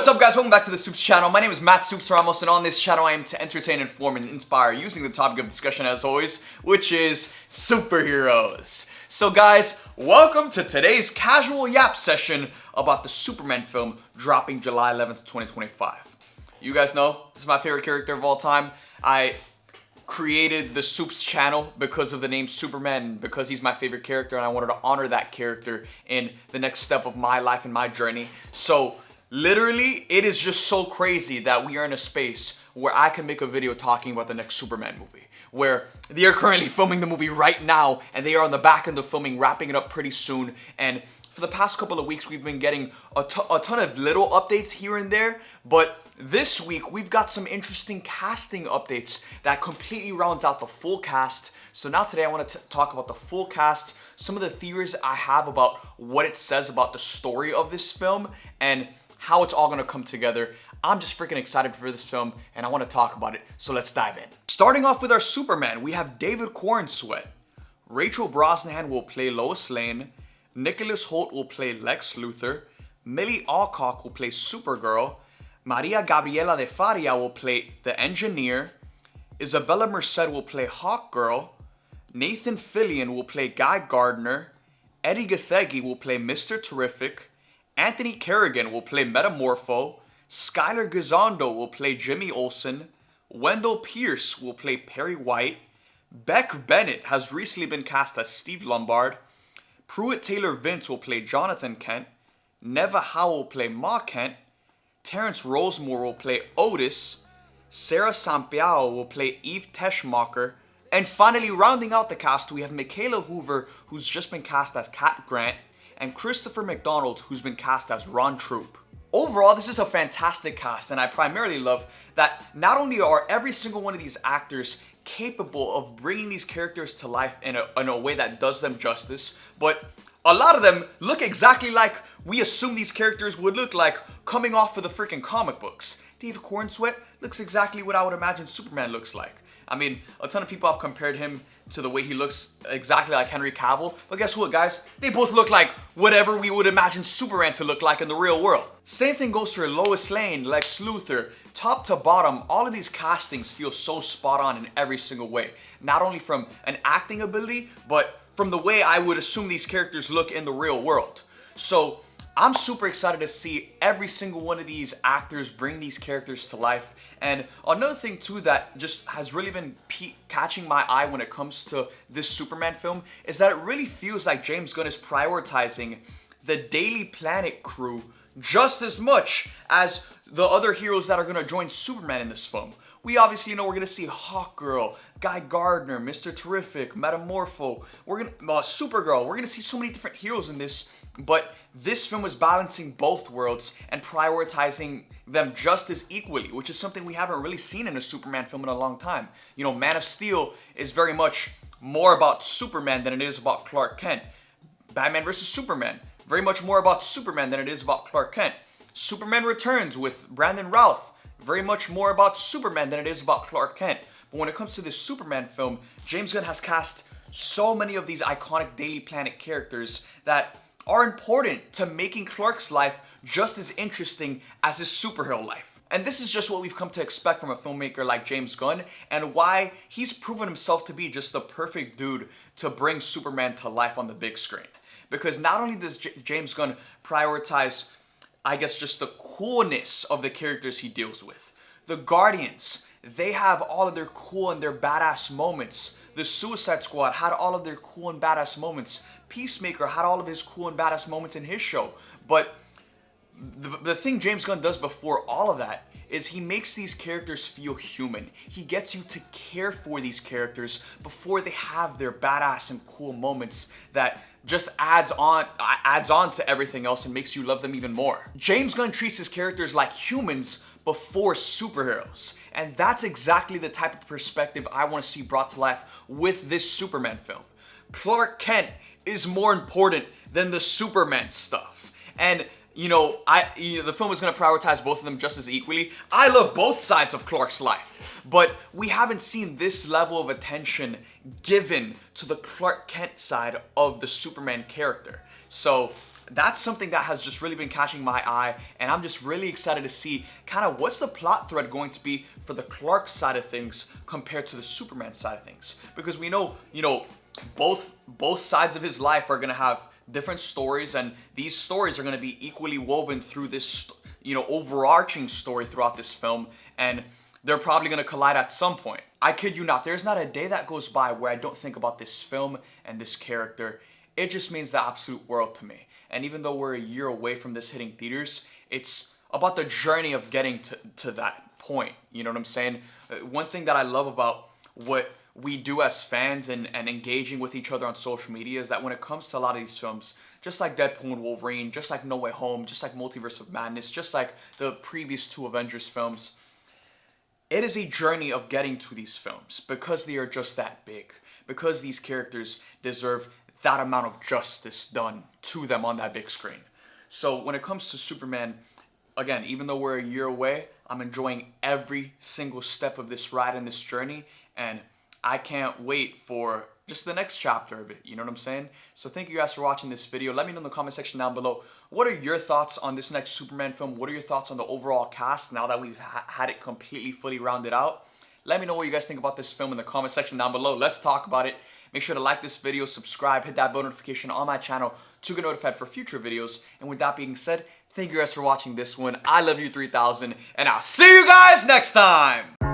What's up, guys? Welcome back to the Supes channel. My name is Supes Ramos, and on this channel I aim to entertain, inform, and inspire using the topic of discussion as always, which is superheroes. So guys, welcome to today's casual yap session about the Superman film dropping July 11th, 2025. You guys know, this is my favorite character of all time. I created the Supes channel because of the name Superman, because he's my favorite character, and I wanted to honor that character in the next step of my life and my journey. So literally, it is just so crazy that we are in a space where I can make a video talking about the next Superman movie, where they are currently filming the movie right now, and they are on the back end of filming, wrapping it up pretty soon. And for the past couple of weeks, we've been getting a ton of little updates here and there, but this week, we've got some interesting casting updates that completely rounds out the full cast. So now today I want to talk about the full cast, some of the theories I have about what it says about the story of this film, and how it's all going to come together. I'm just freaking excited for this film, and I want to talk about it, so let's dive in. Starting off with our Superman, we have David Corenswet. Rachel Brosnahan will play Lois Lane. Nicholas Hoult will play Lex Luthor. Millie Alcock will play Supergirl. Maria Gabriela de Faria will play The Engineer. Isabella Merced will play Hawkgirl. Nathan Fillion will play Guy Gardner. Eddie Gathegi will play Mr. Terrific. Anthony Kerrigan will play Metamorpho. Skylar Gisondo will play Jimmy Olsen. Wendell Pierce will play Perry White. Beck Bennett has recently been cast as Steve Lombard. Pruitt Taylor Vince will play Jonathan Kent. Neva Howe will play Ma Kent. Terrence Rosemore will play Otis. Sarah Sampiao will play Eve Teschmacher. And finally, rounding out the cast, we have Michaela Hoover, who's just been cast as Cat Grant, and Christopher McDonald, who's been cast as Ron Troop. Overall, this is a fantastic cast, and I primarily love that not only are every single one of these actors capable of bringing these characters to life in a way that does them justice, but a lot of them look exactly like we assume these characters would look like coming off of the freaking comic books. David Corenswet looks exactly what I would imagine Superman looks like. I mean, a ton of people have compared him to the way he looks exactly like Henry Cavill, but guess what, guys? They both look like whatever we would imagine Superman to look like in the real world. Same thing goes for Lois Lane, Lex Luthor. Top to bottom, all of these castings feel so spot on in every single way. Not only from an acting ability, but from the way I would assume these characters look in the real world. So I'm super excited to see every single one of these actors bring these characters to life. And another thing too that just has really been catching my eye when it comes to this Superman film is that it really feels like James Gunn is prioritizing the Daily Planet crew just as much as the other heroes that are going to join Superman in this film. We obviously know we're going to see Hawkgirl, Guy Gardner, Mr. Terrific, Metamorpho, Supergirl. We're going to see so many different heroes in this, but this film is balancing both worlds and prioritizing them just as equally, which is something we haven't really seen in a Superman film in a long time. You know, Man of Steel is very much more about Superman than it is about Clark Kent. Batman vs. Superman, very much more about Superman than it is about Clark Kent. Superman Returns with Brandon Routh, very much more about Superman than it is about Clark Kent. But when it comes to this Superman film, James Gunn has cast so many of these iconic Daily Planet characters that are important to making Clark's life just as interesting as his superhero life. And this is just what we've come to expect from a filmmaker like James Gunn, and why he's proven himself to be just the perfect dude to bring Superman to life on the big screen. Because not only does James Gunn prioritize, I guess, just the coolness of the characters he deals with. The Guardians, they have all of their cool and their badass moments. The Suicide Squad had all of their cool and badass moments. Peacemaker had all of his cool and badass moments in his show. But the thing James Gunn does before all of that is he makes these characters feel human. He gets you to care for these characters before they have their badass and cool moments that just adds on to everything else and makes you love them even more. James Gunn treats his characters like humans before superheroes, and that's exactly the type of perspective I want to see brought to life with this Superman film. Clark Kent is more important than the Superman stuff, and the film is going to prioritize both of them just as equally. I love both sides of Clark's life, but we haven't seen this level of attention given to the Clark Kent side of the Superman character. So that's something that has just really been catching my eye, and I'm just really excited to see kind of what's the plot thread going to be for the Clark side of things compared to the Superman side of things. Because we know, both sides of his life are gonna have different stories, and these stories are gonna be equally woven through this, overarching story throughout this film, and they're probably gonna collide at some point. I kid you not, there's not a day that goes by where I don't think about this film and this character. It just means the absolute world to me. And even though we're a year away from this hitting theaters, it's about the journey of getting to that point. You know what I'm saying? One thing that I love about what we do as fans and engaging with each other on social media is that when it comes to a lot of these films, just like Deadpool and Wolverine, just like No Way Home, just like Multiverse of Madness, just like the previous two Avengers films, it is a journey of getting to these films because they are just that big. Because these characters deserve that amount of justice done to them on that big screen. So when it comes to Superman, again, even though we're a year away, I'm enjoying every single step of this ride and this journey, and I can't wait for just the next chapter of it, you know what I'm saying? So thank you guys for watching this video. Let me know in the comment section down below, what are your thoughts on this next Superman film? What are your thoughts on the overall cast now that we've had it completely fully rounded out? Let me know what you guys think about this film in the comment section down below. Let's talk about it. Make sure to like this video, subscribe, hit that bell notification on my channel to get notified for future videos. And with that being said, thank you guys for watching this one. I love you 3000, and I'll see you guys next time.